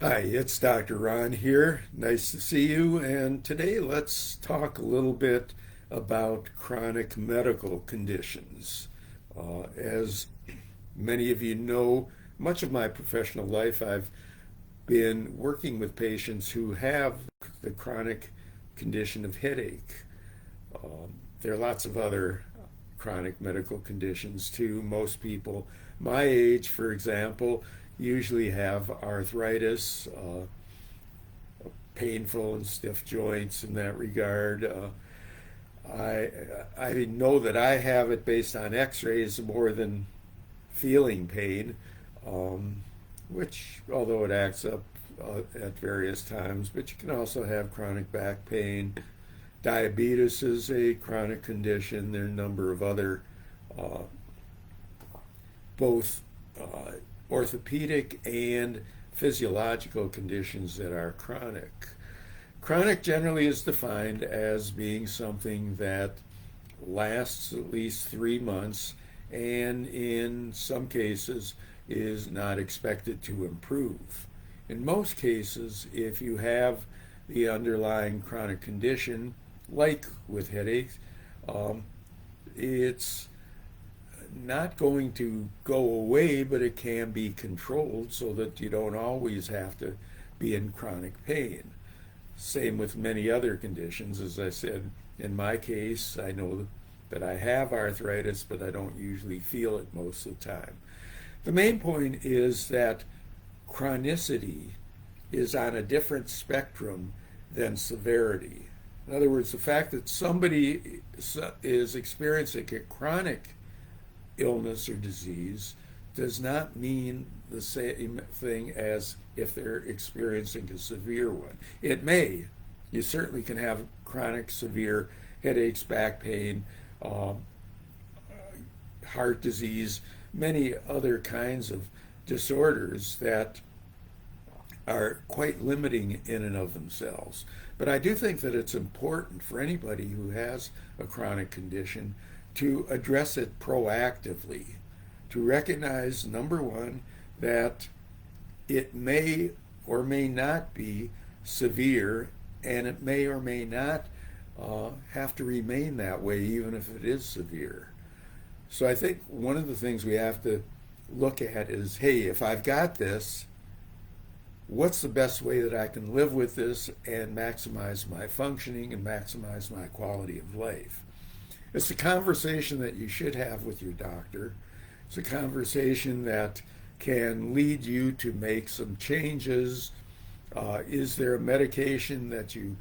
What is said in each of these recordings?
Hi, it's Dr. Ron here. Nice to see you. And today let's talk a little bit about chronic medical conditions. As many of you know, much of my professional life I've been working with patients who have the chronic condition of headache. There are lots of other chronic medical conditions too. Most people my age, for example, usually have arthritis, painful and stiff joints in that regard. I I know that I have it based on X-rays more than feeling pain, um, which although it acts up at various times, but you can also have chronic back pain. Diabetes is a chronic condition. There are a number of other uh, both uh, orthopedic and physiological conditions that are chronic. Chronic generally is defined as being something that lasts at least 3 months and in some cases is not expected to improve. In most cases, if you have the underlying chronic condition, like with headaches, um, it's not going to go away, but it can be controlled so that you don't always have to be in chronic pain. Same with many other conditions. As I said, in my case, I know that I have arthritis, but I don't usually feel it most of the time. The main point is that chronicity is on a different spectrum than severity. In other words, the fact that somebody is experiencing a chronic illness or disease does not mean the same thing as if they're experiencing a severe one. It may. You certainly can have chronic severe headaches, back pain, uh, heart disease, many other kinds of disorders that are quite limiting in and of themselves. But I do think that it's important for anybody who has a chronic condition to address it proactively, to recognize, number one, that it may or may not be severe and it may or may not have to remain that way even if it is severe. So I think one of the things we have to look at is, hey, if I've got this, what's the best way that I can live with this and maximize my functioning and maximize my quality of life? It's a conversation that you should have with your doctor. It's a conversation that can lead you to make some changes. Is there a medication that you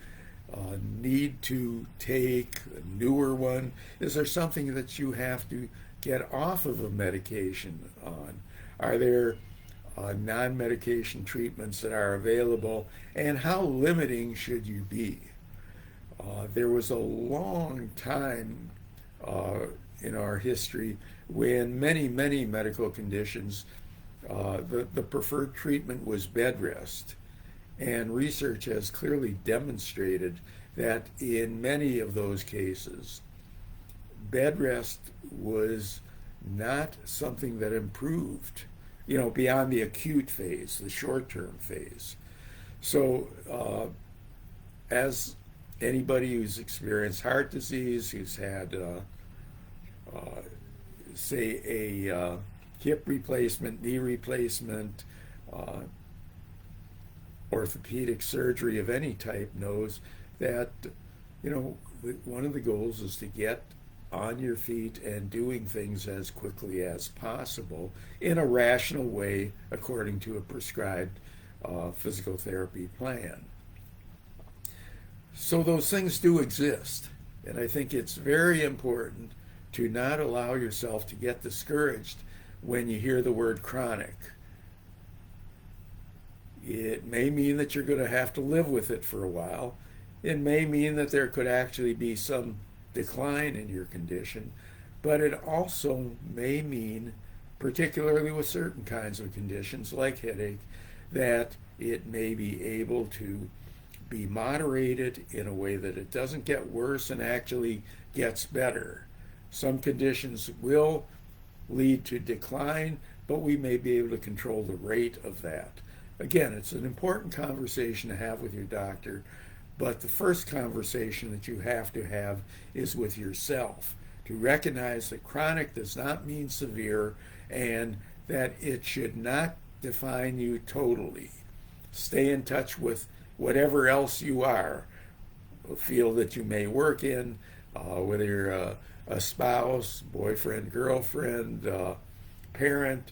need to take, a newer one? Is there something that you have to get off of a medication on? Are there non-medication treatments that are available? And how limiting should you be? There was a long time uh, in our history when many medical conditions, the preferred treatment was bed rest. And research has clearly demonstrated that in many of those cases, bed rest was not something that improved, beyond the acute phase, the short-term phase. So, as anybody who's experienced heart disease, who's had, uh, say, a hip replacement, knee replacement, uh, orthopedic surgery of any type knows that, one of the goals is to get on your feet and doing things as quickly as possible in a rational way according to a prescribed physical therapy plan. So those things do exist. And I think it's very important to not allow yourself to get discouraged when you hear the word chronic. It may mean that you're going to have to live with it for a while. It may mean that there could actually be some decline in your condition, but it also may mean, particularly with certain kinds of conditions like headache, that it may be able to be moderated in a way that it doesn't get worse and actually gets better. Some conditions will lead to decline, but we may be able to control the rate of that. Again, it's an important conversation to have with your doctor, but the first conversation that you have to have is with yourself, to recognize that chronic does not mean severe and that it should not define you totally. Stay in touch with whatever else you are, a field that you may work in, whether you're a spouse, boyfriend, girlfriend, parent,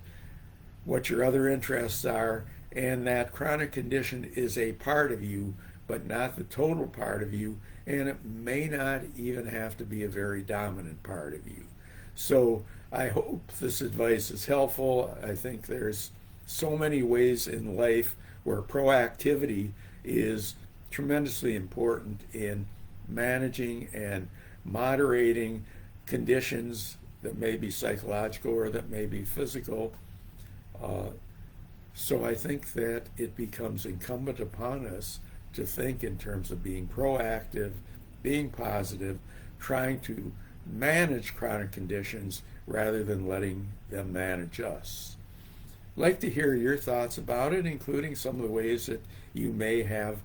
what your other interests are, and that chronic condition is a part of you, but not the total part of you, and it may not even have to be a very dominant part of you. So I hope this advice is helpful. I think there's so many ways in life where proactivity is tremendously important in managing and moderating conditions that may be psychological or that may be physical. So I think that it becomes incumbent upon us to think in terms of being proactive, being positive, trying to manage chronic conditions rather than letting them manage us. I'd like to hear your thoughts about it, including some of the ways that you may have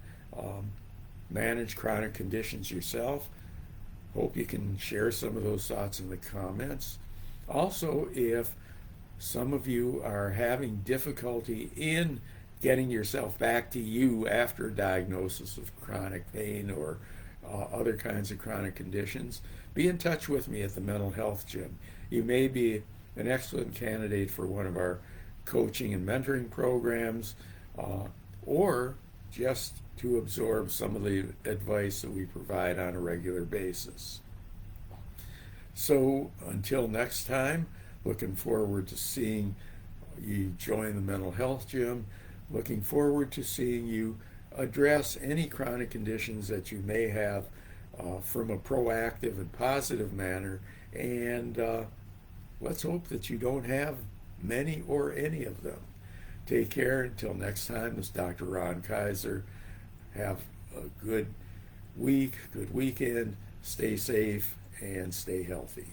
managed chronic conditions yourself. Hope you can share some of those thoughts in the comments. Also, if some of you are having difficulty in getting yourself back to you after a diagnosis of chronic pain or other kinds of chronic conditions, be in touch with me at the Mental Health Gym. You may be an excellent candidate for one of our coaching and mentoring programs, or just to absorb some of the advice that we provide on a regular basis. So until next time, looking forward to seeing you join the Mental Health Gym, looking forward to seeing you address any chronic conditions that you may have from a proactive and positive manner, and let's hope that you don't have many or any of them. Take care until next time. This is Dr. Ron Kaiser. Have a good week, good weekend. Stay safe and stay healthy.